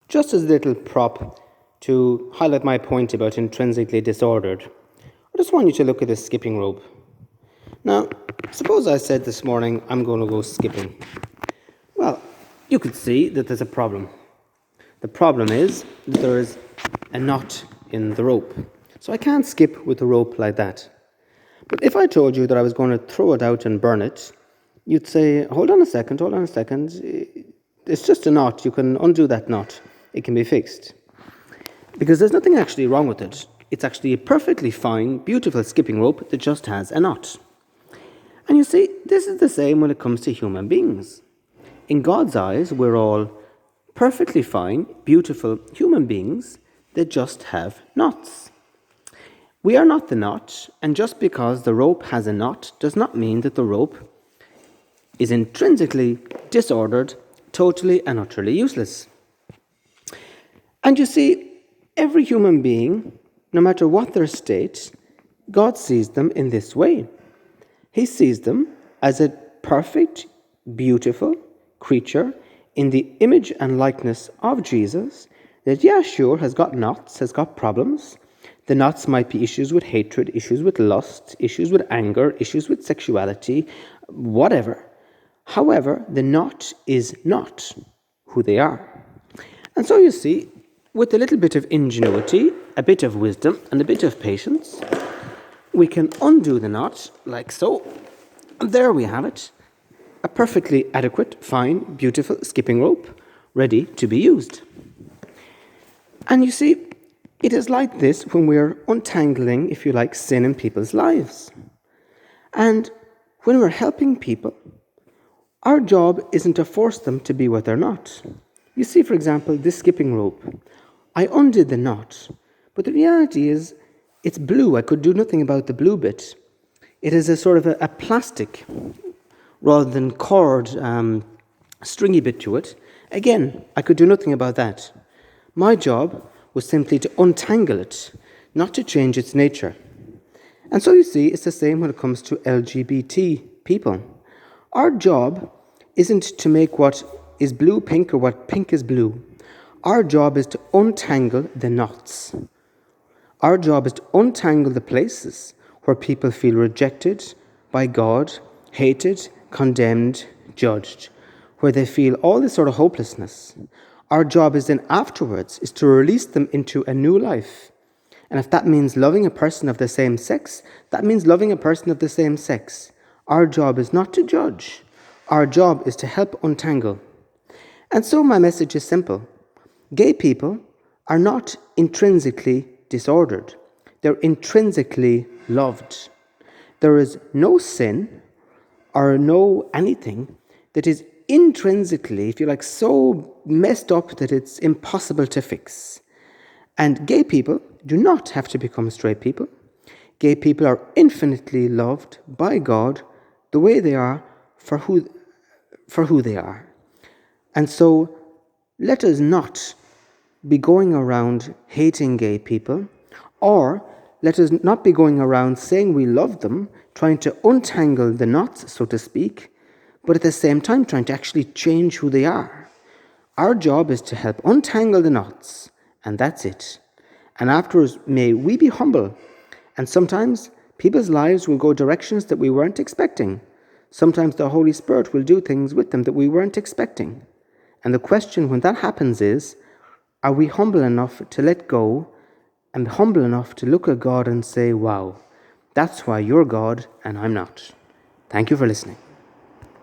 Just as a little prop to highlight my point about intrinsically disordered, I just want you to look at this skipping rope. Now, suppose I said this morning, I'm going to go skipping. Well, you could see that there's a problem. The problem is that there is a knot in the rope. So I can't skip with the rope like that. But if I told you that I was going to throw it out and burn it, you'd say, hold on a second. It's just a knot. You can undo that knot. It can be fixed. Because there's nothing actually wrong with it. It's actually a perfectly fine, beautiful skipping rope that just has a knot. And you see, this is the same when it comes to human beings. In God's eyes, we're all perfectly fine, beautiful human beings that just have knots. We are not the knot, and just because the rope has a knot does not mean that the rope is intrinsically disordered, totally and utterly useless. And you see, every human being, no matter what their state, God sees them in this way. He sees them as a perfect, beautiful creature in the image and likeness of Jesus that, yeah, sure, has got knots, has got problems. The knots might be issues with hatred, issues with lust, issues with anger, issues with sexuality, whatever. However, the knot is not who they are. And so you see, with a little bit of ingenuity, a bit of wisdom, and a bit of patience, we can undo the knot like so. And there we have it. A perfectly adequate, fine, beautiful skipping rope ready to be used. And you see, it is like this when we're untangling, if you like, sin in people's lives. And when we're helping people, our job isn't to force them to be what they're not. You see, for example, this skipping rope. I undid the knot, but the reality is it's blue. I could do nothing about the blue bit. It is a sort of a plastic rather than cord, stringy bit to it. Again, I could do nothing about that. My job was simply to untangle it, not to change its nature. And so you see, it's the same when it comes to LGBT people. Our job isn't to make what is blue pink or what pink is blue. Our job is to untangle the knots. Our job is to untangle the places where people feel rejected by God, hated, condemned, judged, where they feel all this sort of hopelessness. Our job is then afterwards is to release them into a new life. And if that means loving a person of the same sex, that means loving a person of the same sex. Our job is not to judge. Our job is to help untangle. And so my message is simple. Gay people are not intrinsically disordered. They're intrinsically loved. There is no sin or no anything that is intrinsically, if you like, so messed up that it's impossible to fix. And gay people do not have to become straight people. Gay people are infinitely loved by God the way they are for who they are. And so let us not be going around hating gay people, or let us not be going around saying we love them, trying to untangle the knots, so to speak, but at the same time trying to actually change who they are. Our job is to help untangle the knots, and that's it. And afterwards, may we be humble. And sometimes people's lives will go directions that we weren't expecting. Sometimes the Holy Spirit will do things with them that we weren't expecting. And the question when that happens is, are we humble enough to let go and humble enough to look at God and say, wow, that's why you're God and I'm not. Thank you for listening.